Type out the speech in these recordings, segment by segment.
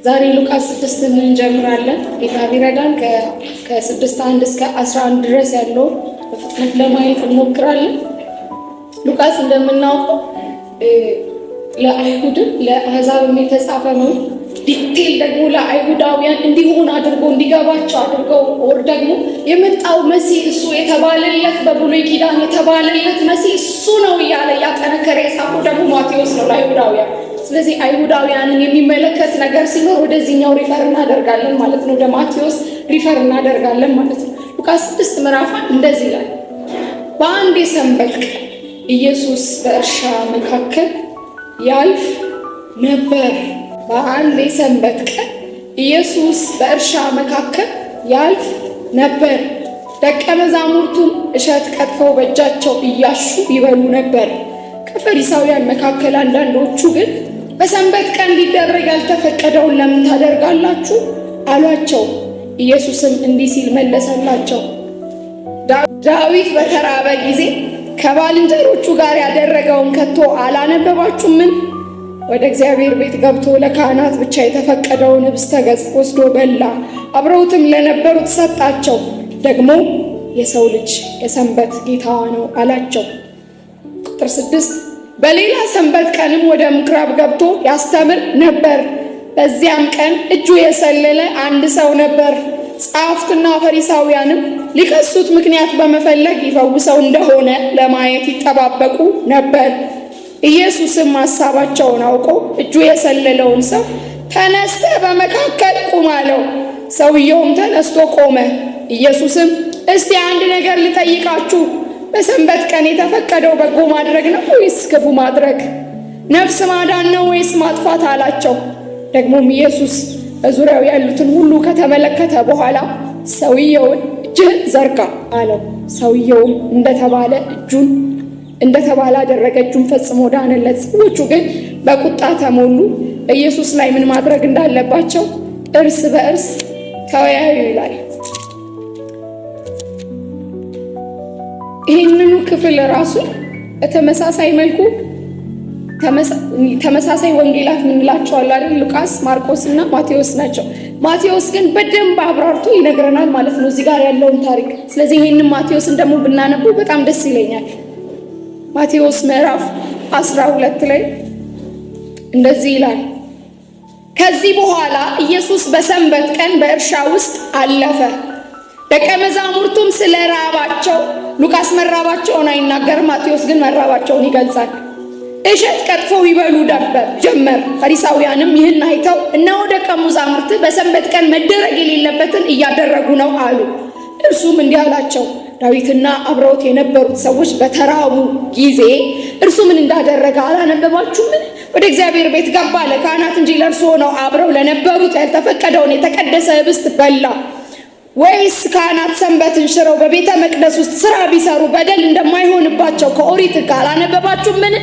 ዛሬ ሉቃስ 6 እንጀምራለን። ጌታ ቢረዳን ከ6:1 እስከ 11 ድረስ ያለው በፍጥነት ለማየት እንሞክራለን። ሉቃስ እንደምናውቀው ለአይሁድም ለአሕዛብም የተጻፈ ነው። ዲቴል ደግሞ ለአይሁዳውያን እንዲሆን አድርጎ እንዲገባቸው አድርገው ወር ደግሞ የመጣው መሲህ እሱ የተባለለት በብሉይ ኪዳን የተባለለት መሲህ እሱ ነው እያለ ያጠነከረ የጻፈው ደግሞ ማቴዎስ ነው ለአይሁዳውያን። ስለዚህ አይሁዳውያንን የሚመለከት ነገር ሲኖር ወደዚህኛው ሪፈር እናደርጋለን ማለት ነው። ወደ ማቴዎስ ሪፈር እናደርጋለን ማለት ነው። ሉቃስ 6 ምዕራፍ እንደዚህ ይላል። በአንድ የሰንበት ቀን ኢየሱስ በእርሻ መካከል ያልፍ ነበር። በአንድ የሰንበት ቀን ኢየሱስ በእርሻ መካከል ያልፍ ነበር። ደቀ መዛሙርቱም እሸት ቀጥፈው በእጃቸው እያሹ ይበሉ ነበር። ከፈሪሳውያን መካከል አንዳንዶቹ ግን በሰንበት ቀን ሊደረግ ያልተፈቀደውን ለምን ታደርጋላችሁ አሏቸው። ኢየሱስም እንዲህ ሲል መለሰላቸው፣ ዳዊት በተራበ ጊዜ ከባልንጀሮቹ ጋር ያደረገውን ከቶ አላነበባችሁምን? ወደ እግዚአብሔር ቤት ገብቶ ለካህናት ብቻ የተፈቀደውን ኅብስት ወስዶ በላ፣ አብረውትም ለነበሩት ሰጣቸው። ደግሞ የሰው ልጅ የሰንበት ጌታ ነው አላቸው። ቁጥር 6 በሌላ ሰንበት ቀንም ወደ ምኵራብ ገብቶ ያስተምር ነበር። በዚያም ቀን እጁ የሰለለ አንድ ሰው ነበር። ጸሐፍትና ፈሪሳውያንም ሊከሱት ምክንያት በመፈለግ ይፈውሰው እንደሆነ ለማየት ይጠባበቁ ነበር። ኢየሱስም ሐሳባቸውን አውቆ እጁ የሰለለውን ሰው ተነስተህ በመካከል ቁም አለው። ሰውየውም ተነስቶ ቆመ። ኢየሱስም እስቲ አንድ ነገር ልጠይቃችሁ፣ በሰንበት ቀን የተፈቀደው በጎ ማድረግ ነው ወይስ ክፉ ማድረግ? ነፍስ ማዳን ነው ወይስ ማጥፋት አላቸው። ደግሞም ኢየሱስ በዙሪያው ያሉትን ሁሉ ከተመለከተ በኋላ ሰውየውን እጅህን ዘርጋ አለው። ሰውየውም እንደተባለ አደረገ። እጁን ፈጽሞ ዳነለት። ሰዎቹ ግን በቁጣ ተሞሉ። በኢየሱስ ላይ ምን ማድረግ እንዳለባቸው እርስ በእርስ ተወያዩ ይላል። ይህንኑ ክፍል ራሱ በተመሳሳይ መልኩ ተመሳሳይ ወንጌላት ምንላቸዋለን አይደል? ሉቃስ፣ ማርቆስ እና ማቴዎስ ናቸው። ማቴዎስ ግን በደንብ አብራርቶ ይነግረናል ማለት ነው እዚህ ጋር ያለውን ታሪክ። ስለዚህ ይህንን ማቴዎስን ደግሞ ብናነበው በጣም ደስ ይለኛል። ማቴዎስ ምዕራፍ 12 ላይ እንደዚህ ይላል። ከዚህ በኋላ ኢየሱስ በሰንበት ቀን በእርሻ ውስጥ አለፈ። ደቀ መዛሙርቱም ስለ ራባቸው፣ ሉቃስ መራባቸውን አይናገርም፣ ማቴዎስ ግን መራባቸውን ይገልጻል። እሸት ቀጥፈው ይበሉ ጀመር። ፈሪሳውያንም ይህን አይተው እነሆ ደቀ መዛሙርት በሰንበት ቀን መደረግ የሌለበትን እያደረጉ ነው አሉ። እርሱም እንዲህ አላቸው፣ ዳዊትና አብረውት የነበሩት ሰዎች በተራቡ ጊዜ እርሱ ምን እንዳደረገ አላነበባችሁምን? ወደ እግዚአብሔር ቤት ገባ፣ ለካህናት እንጂ ለእርሱ ሆነው አብረው ለነበሩት ያልተፈቀደውን የተቀደሰ ኅብስት በላ። ወይስ ካህናት ሰንበትን ሽረው በቤተ መቅደስ ውስጥ ሥራ ቢሰሩ በደል እንደማይሆንባቸው ከኦሪት ሕግ አላነበባችሁምን?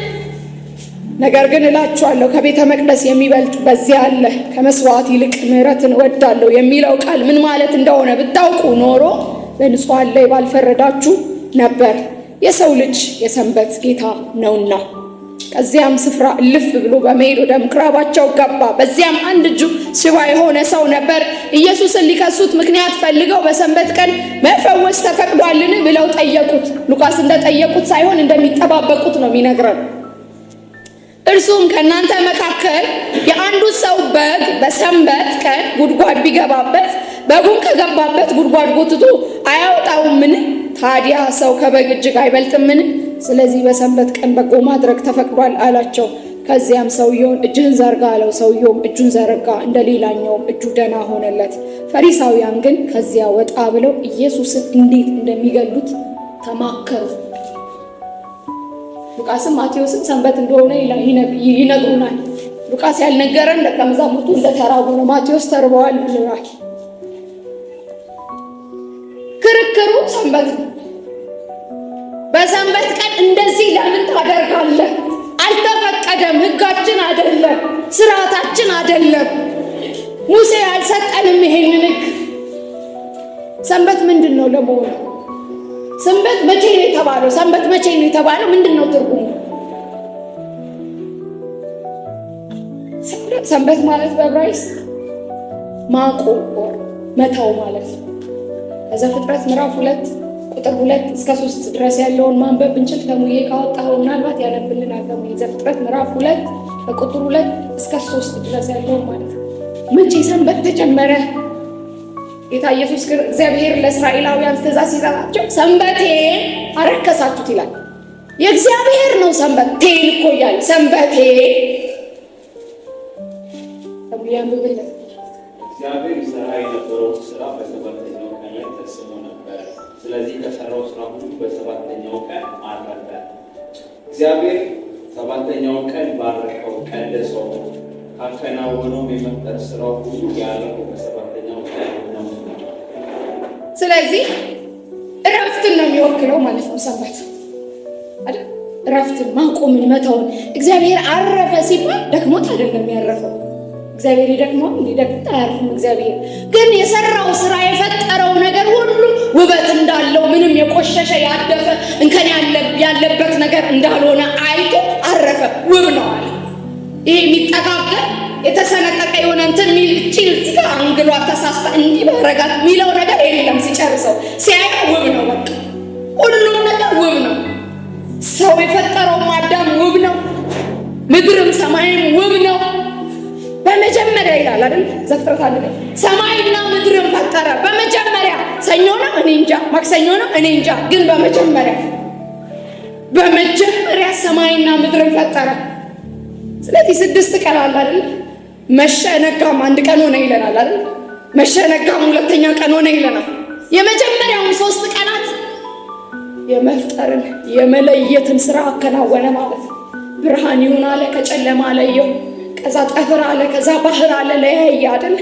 ነገር ግን እላችኋለሁ ከቤተ መቅደስ የሚበልጥ በዚያ አለ። ከመስዋዕት ይልቅ ምሕረትን እወዳለሁ የሚለው ቃል ምን ማለት እንደሆነ ብታውቁ ኖሮ በንጹሐን ላይ ባልፈረዳችሁ ነበር። የሰው ልጅ የሰንበት ጌታ ነውና። ከዚያም ስፍራ እልፍ ብሎ በመሄድ ወደ ምኵራባቸው ገባ። በዚያም አንድ እጁ ሽባ የሆነ ሰው ነበር። ኢየሱስን ሊከሱት ምክንያት ፈልገው በሰንበት ቀን መፈወስ ተፈቅዷልን ብለው ጠየቁት። ሉቃስ እንደጠየቁት ሳይሆን እንደሚጠባበቁት ነው የሚነግረን። እርሱም ከእናንተ መካከል የአንዱ ሰው በግ በሰንበት ቀን ጉድጓድ ቢገባበት በጉን ከገባበት ጉድጓድ ጎትቶ አያወጣውምን? ታዲያ ሰው ከበግ እጅግ አይበልጥምን? ስለዚህ በሰንበት ቀን በጎ ማድረግ ተፈቅዷል አላቸው። ከዚያም ሰውየውን እጅህን ዘርጋ አለው። ሰውየውም እጁን ዘረጋ፣ እንደ ሌላኛውም እጁ ደህና ሆነለት። ፈሪሳውያን ግን ከዚያ ወጣ ብለው ኢየሱስን እንዴት እንደሚገሉት ተማከሩ። ሉቃስም ማቴዎስም ሰንበት እንደሆነ ይነግሩናል። ሉቃስ ያልነገረን ደቀ መዛሙርቱ እንደተራቡ ነው። ማቴዎስ ተርበዋል ብለዋል። ክርክሩ ሰንበት ነው። በሰንበት ቀን እንደዚህ ለምን ታደርጋለህ? አልተፈቀደም። ሕጋችን አይደለም፣ ስርዓታችን አይደለም። ሙሴ አልሰጠንም ይሄንን ሕግ። ሰንበት ምንድን ነው ለመሆኑ? ሰንበት መቼ ነው የተባለው? ሰንበት መቼ ነው የተባለው? ምንድን ነው ትርጉሙ? ሰንበት ማለት በዕብራይስጥ ማቆም መተው ማለት ነው። ከዘፍጥረት ምዕራፍ 2 ቁጥር 2 እስከ 3 ድረስ ያለውን ማንበብ ብንችል ከሙዬ ካወጣው ምናልባት ያነብልናል። ከሙዬ ዘፍጥረት ምዕራፍ 2 ከቁጥር 2 እስከ 3 ድረስ ያለውን ማለት ነው። መቼ ሰንበት ተጀመረ? ጌታ ኢየሱስ እግዚአብሔር ለእስራኤላውያን ትእዛዝ ሲሰጣቸው ሰንበቴ አረከሳችሁት ይላል። የእግዚአብሔር ነው ሰንበት ቴን እኮ እያለ ሰንበቴ እግዚአብሔር ይሰራ የነበረውን ስራ በሰባተኛው ቀን ላይ ፈጽሞ ነበር። ስለዚህ ከሰራው ስራ ሁሉ በሰባተኛው ቀን አረፈ። እግዚአብሔር ሰባተኛውን ቀን ባረከው፣ ቀደሰው። ካከናወነው የመፍጠር ስራው ሁሉ ያረፈው በሰባተኛው ቀን ነው። ስለዚህ እረፍትን ነው የሚወክለው ማለት ነው ሰንበት አይደል? እረፍትን፣ ማቆምን፣ መተውን። እግዚአብሔር አረፈ ሲባል ደክሞት አይደለም ያረፈው። እግዚአብሔር ይደክማል እንዲደክም አያርፍም። እግዚአብሔር ግን የሰራው ስራ የፈጠረው ነገር ሁሉ ውበት እንዳለው ምንም የቆሸሸ ያደፈ እንከን ያለበት ነገር እንዳልሆነ አይቶ አረፈ። ውብ ነው አለ። ይሄ የሚጠጋገር የተሰነጠቀ የሆነ እንትን ሚል ቺል እዚህ ጋር አንግሏ ተሳስታ እንዲህ ባረጋት የሚለው ነገር የለም። ሲጨርሰው ሲያይ ውብ ነው። በቃ ሁሉም ነገር ውብ ነው። ሰው የፈጠረው አዳም ውብ ነው። ምድርም ሰማይም ውብ ነው። በመጀመሪያ ይላል አይደል? ዘፍጥረት አንድ ላይ ሰማይና ምድርን ፈጠረ። በመጀመሪያ ሰኞ ነው እኔ እንጃ፣ ማክሰኞ ነው እኔ እንጃ፣ ግን በመጀመሪያ ሰማይና ምድርን ፈጠረ። ስለዚህ 6 ቀን አለ አይደል? መሸ ነጋም 1 ቀን ሆነ ይለናል አይደል? መሸ ነጋም 2ኛ ቀን ሆነ ይለናል። የመጀመሪያውን 3 ቀናት የመፍጠርን የመለየትን ስራ አከናወነ ማለት ነው። ብርሃን ይሁን አለ፣ ከጨለማ ለየው። ከዛ ጠፍር አለ፣ ከዛ ባህር አለ፣ ለያየ አይደል?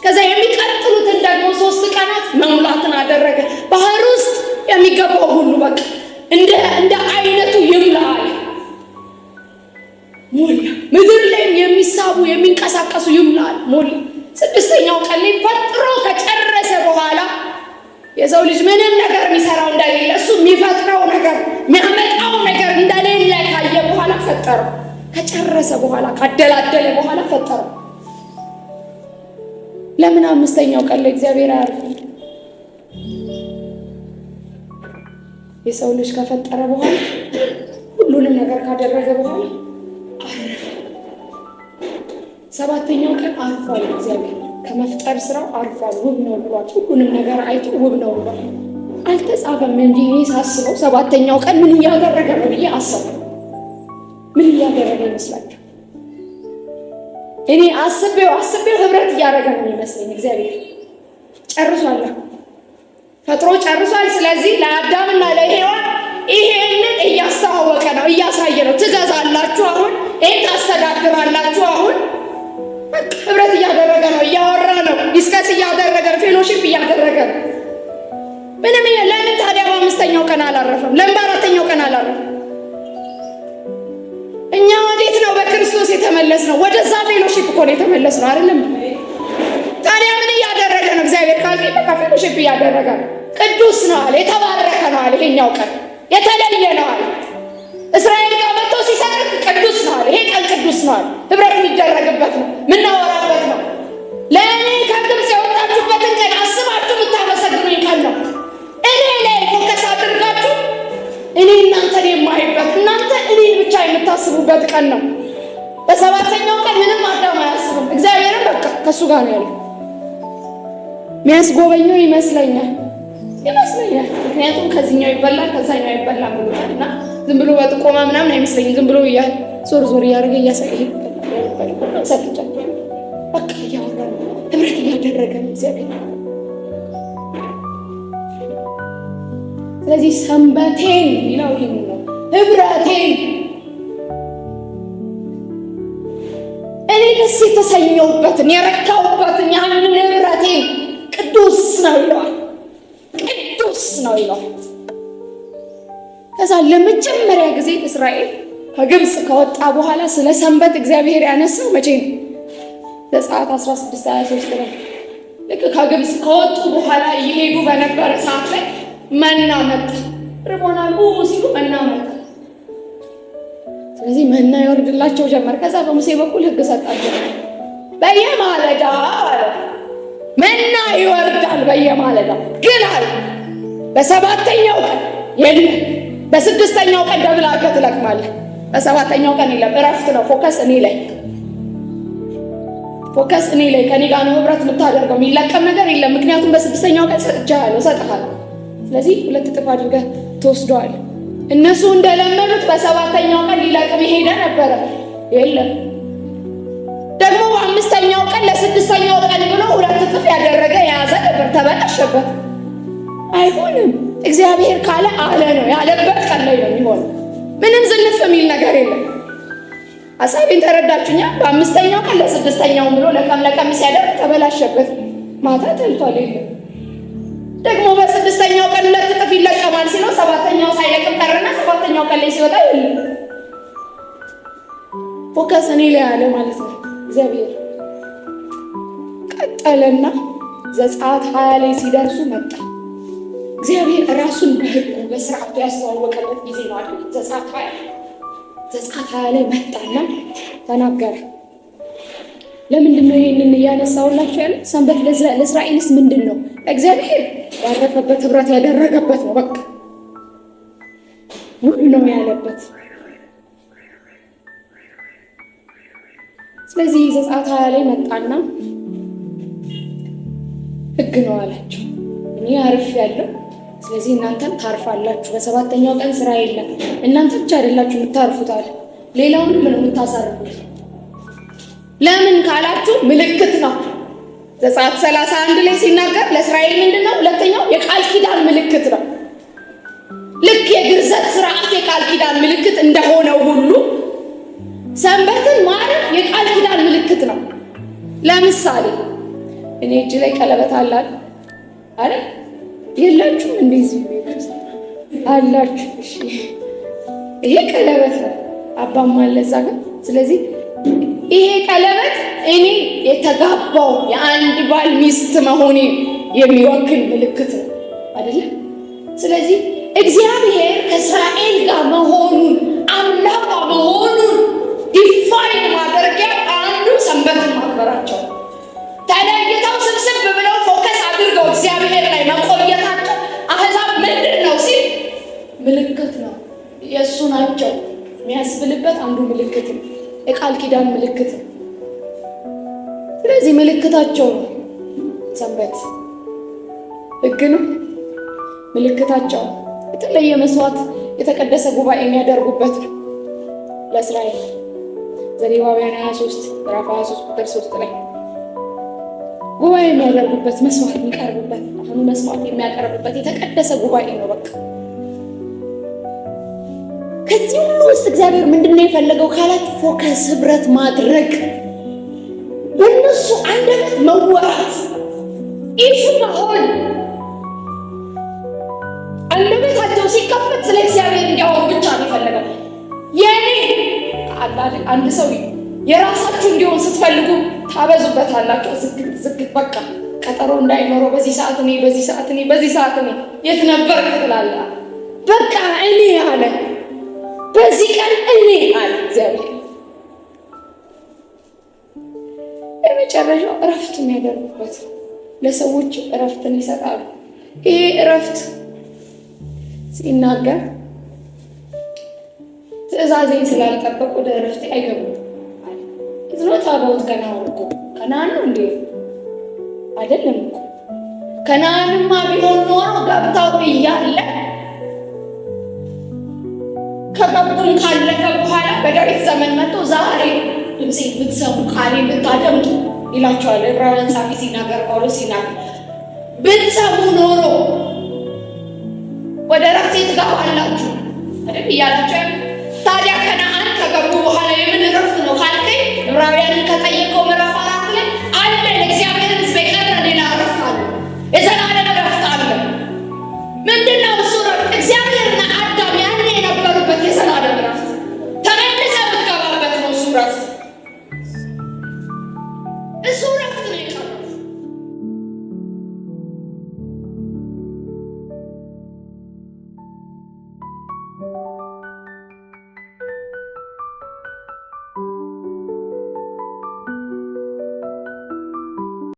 ከዛ የሚቀጥሉትን ደግሞ 3 ቀናት መሙላትን አደረገ። ባህር ውስጥ የሚገባው ሁሉ በቃ እንደ አይነቱ ይምላል፣ ሞላ። ምድር ላይም የሚሳቡ የሚንቀሳቀሱ ይምላል፣ ሞላ። 6ኛው ቀን ላይ ፈጥሮ ከጨረሰ በኋላ የሰው ልጅ ምንም ነገር የሚሰራው እንደሌለ እሱ የሚፈጥረው ነገር የሚያመጣው ነገር እንደሌለ ካየ በኋላ ፈጠረው። ከጨረሰ በኋላ ካደላደለ በኋላ ፈጠረው። ለምን 5ኛው ቀን ላይ እግዚአብሔር አያርፍም? የሰው ልጅ ከፈጠረ በኋላ ሁሉንም ነገር ካደረገ በኋላ አረፈ። 7ኛው ቀን አርፏል። እግዚአብሔር ከመፍጠር ስራው አርፏል። ውብ ነው ብሏል። ሁሉንም ነገር አይቶ ውብ ነው ብሏል። አልተጻፈም እንጂ እኔ ሳስበው 7ኛው ቀን ምን እያደረገ ነው ብዬ አሰብኩ። ምን እያደረገ ይመስላችሁ? እኔ አስቤው ህብረት እያደረገ ነው የሚመስለኝ። እግዚአብሔር ጨርሷል፣ ፈጥሮ ጨርሷል። ስለዚህ ለአዳምና ለሔዋን ይሄንን እያስተዋወቀ ነው፣ እያሳየ ነው። ትገዛላችሁ፣ አሁን ይሄን ታስተዳድራላችሁ። አሁን ህብረት እያደረገ ነው፣ እያወራ ነው፣ ዲስከስ እያደረገ ነው፣ ፌሎሺፕ እያደረገ ነው። ምንም ለምን ታዲያ በ5ኛው ቀን አላረፈም? ለምን በ4ኛው ቀን አላረፈም? እኛ ወዴት ነው በክርስቶስ የተመለስነው? ወደዛ ፌሎሺፕ እኮ ነው የተመለስነው አይደለም? ታዲያ ምን እያደረገ ነው እግዚአብሔር ካልከኝ፣ በቃ ፌሎሺፕ እያደረገ ነው። ቅዱስ ነው አለ፣ የተባረከ ነው አለ፣ ይሄኛው ቀን የተለየ ነው አለ። እስራኤል ጋር መጥቶ ሲሰጥቅ ቅዱስ ነው አለ። ይሄ ቀን ቅዱስ ነው አለ። ህብረት የሚደረግበት ነው፣ የምናወራበት ነው። ለእኔ ከግብፅ የወጣችሁበትን ቀን አስባችሁ የምታመሰግኑኝ ቀን ነው። እኔ ላይ ፎከስ አድርጋችሁ እኔ እናንተን የማይበት እናንተ እኔ ብቻ የምታስቡበት ቀን ነው። በ7ኛው ቀን ምንም አዳም አያስብም። እግዚአብሔርም በቃ ከሱ ጋር ነው ያለው። የሚያስጎበኘው ይመስለኛል። ምክንያቱም ከዚህኛው ይበላል ከዛኛው ይበላል ብሎናል። እና ዝም ብሎ በጥቆማ ምናምን አይመስለኝም። ዝም ብሎ ዞር እያደረገ እያሳየ ሰጥቻለሁ። በቃ እያወራ ነው፣ ህብረት እያደረገ ነው እግዚአብሔር። ስለዚህ ሰንበቴን ይለው ይሄን ነው፣ ህብረቴን እኔ ደስ የተሰኘሁበትን የረካሁበትን ያንን ህብረቴን ቅዱስ ነው ይለዋል። ቅዱስ ነው ይለዋል። ከዛ ለመጀመሪያ ጊዜ እስራኤል ከግብፅ ከወጣ በኋላ ስለ ሰንበት እግዚአብሔር ያነሳው መቼ ነው? ዘጸአት 16:23 ነው። ልክ ከግብፅ ከወጡ በኋላ እየሄዱ በነበረ ሰዓት ላይ መና መጣ። ርቦናል ሲሉ መና መጣ። ስለዚህ መና ይወርድላቸው ጀመር። ከዛ በሙሴ በኩል ህግ ሰጣቸው። በየማለዳ መና ይወርዳል በየማለዳው ግን አለ በሰባተኛው ቀን የለም። በስድስተኛው ቀን ደብል አድርገህ ትለቅማለህ። በሰባተኛው ቀን የለም። እረፍት ነው። ፎከስ እኔ ላይ ከኔ ጋር ነው ህብረት የምታደርገው። የሚለቀም ነገር የለም። ምክንያቱም በስድስተኛው ቀን ሰጥቻለሁ፣ እሰጥሃለሁ። ስለዚህ 2 እጥፍ አድርገህ ትወስደዋለህ። እነሱ እንደለመዱት በሰባተኛው ቀን ሊለቅም ሄደ ነበረ፣ የለም። ደግሞ በአምስተኛው ቀን ለስድስተኛው ቀን ብሎ 2 እጥፍ ያደረገ የያዘ ነበር፣ ተበላሸበት። አይሆንም። እግዚአብሔር ካለ አለ ነው፣ ያለበት ቀን ላይ ነው የሚሆነው። ምንም ዝንፍ የሚል ነገር የለም። ሀሳቤን ተረዳችሁኛ? በአምስተኛው ቀን ለስድስተኛው ብሎ ለቀም ሲያደርግ ተበላሸበት። ማታ ተልቷል፣ የለም። ደግሞ በስድስተኛው ቀን 2 እጥፍ ይለቀማል ሲለው ሰባተኛው ሳይለቅም ቀረና ሰባተኛው ቀን ላይ ሲወጣ የለም። ፎከስ እኔ ላይ አለ ማለት ነው እግዚአብሔር። ቀጠለና ዘጸአት 20 ላይ ሲደርሱ መጣ። እግዚአብሔር ራሱን በሕጉ በስርዓቱ ያስተዋወቀበት ጊዜ ነው አይደል? ዘጸአት 20 ላይ መጣና ተናገረ። ለምንድን ነው ይሄንን እያነሳውላችሁ ያለ? ሰንበት ለእስራኤልስ ምንድን ነው? እግዚአብሔር ያረፈበት ህብረት ያደረገበት ነው። በቃ ሁሉ ነው ያለበት። ስለዚህ ዘጸአት 20 ላይ መጣና ሕግ ነው አላቸው። እኔ አርፌያለሁ፣ ስለዚህ እናንተም ታርፋላችሁ። በሰባተኛው ቀን ስራ የለም። እናንተ ብቻ አይደላችሁ የምታርፉት አለ። ሌላውንም ነው የምታሳርፉት። ለምን ካላችሁ ምልክት ነው። ዘጸአት 31 ላይ ሲናገር ለእስራኤል ምንድን ነው? ሁለተኛው የቃል ኪዳን ምልክት ነው። ልክ የግርዘት ስርዓት የቃል ኪዳን ምልክት እንደሆነው ሁሉ ሰንበትን ማረፍ የቃል ኪዳን ምልክት ነው። ለምሳሌ እኔ እጅ ላይ ቀለበት አላል አለ የላችሁ? እንደዚህ አላችሁ? እሺ፣ ይሄ ቀለበት ነው። አባም አለ እዛ ጋር። ስለዚህ ይሄ ቀለበት እኔ የተጋባው የአንድ ባል ሚስት መሆኔ የሚወክል ምልክት ነው አይደለም? ስለዚህ እግዚአብሔር ከእስራኤል ጋር መሆኑን አምላኳ መሆኑን ዲፋይን ማድረጊያ አንዱ ሰንበትን ማክበራቸው። ተለይተው ስብስብ ብለው ፎከስ አድርገው እግዚአብሔር ላይ መቆየታቸው አሕዛብ ምንድን ነው ሲል ምልክት ነው፣ የእሱ ናቸው የሚያስብልበት አንዱ ምልክት ነው፣ የቃል ኪዳን ምልክት ነው። ስለዚህ ምልክታቸው ነው ሰንበት። ሕግ ነው ምልክታቸው። የተለየ መስዋዕት፣ የተቀደሰ ጉባኤ የሚያደርጉበት ነው ለእስራኤል። ዘሌዋውያን 23 ምዕራፍ 23 ቁጥር 3 ላይ ጉባኤ የሚያደርጉበት መስዋዕት የሚቀርብበት አሁኑ መስዋዕት የሚያቀርብበት የተቀደሰ ጉባኤ ነው። በቃ ከዚህ ሁሉ ውስጥ እግዚአብሔር ምንድነው የፈለገው ካላት ፎከስ፣ ህብረት ማድረግ፣ በእነሱ አንደበት መወራት፣ ኢሹ መሆን። አንደበታቸው ሲከፈት ስለ እግዚአብሔር እንዲያወሩ ብቻ ነው የፈለገው። የኔ አንድ ሰው የራሳችሁ እንዲሆን ስትፈልጉ ታበዙበታላችሁ። ዝግት በቃ ቀጠሮ እንዳይኖረው በዚህ ሰዓት እኔ በዚህ ሰዓት እኔ የት ነበር ትላለህ። በቃ እኔ አለ በዚህ ቀን እኔ አለ እግዚአብሔር። የመጨረሻው እረፍት የሚያደርጉበት ለሰዎች እረፍትን ይሰጣሉ። ይሄ እረፍት ሲናገር ትእዛዜን ስላልጠበቁ ወደ እረፍት አይገቡም። ዝኖት አባውት ከነዓን እኮ ከነዓን ነው እንዴ? አይደለም እኮ። ከነዓንማ ቢሆን ኖሮ ገብተው እያለ ከገቡም ካለፈ በኋላ በዳዊት ዘመን መጥቶ ዛሬ ድምፄን ብትሰሙ ቃሌን ብታደምጡ ይላቸዋል። ዕብራውያን ጻፊ ሲናገር፣ ጳውሎስ ሲናገር ብትሰሙ ኖሮ ወደ እረፍቴ ትገባላችሁ አይደል እያላቸው። ታዲያ ከነዓን ከገቡ በኋላ የምን እረፍት ነው ካልከኝ ዕብራውያንን ከጠየቀው ምዕራፍ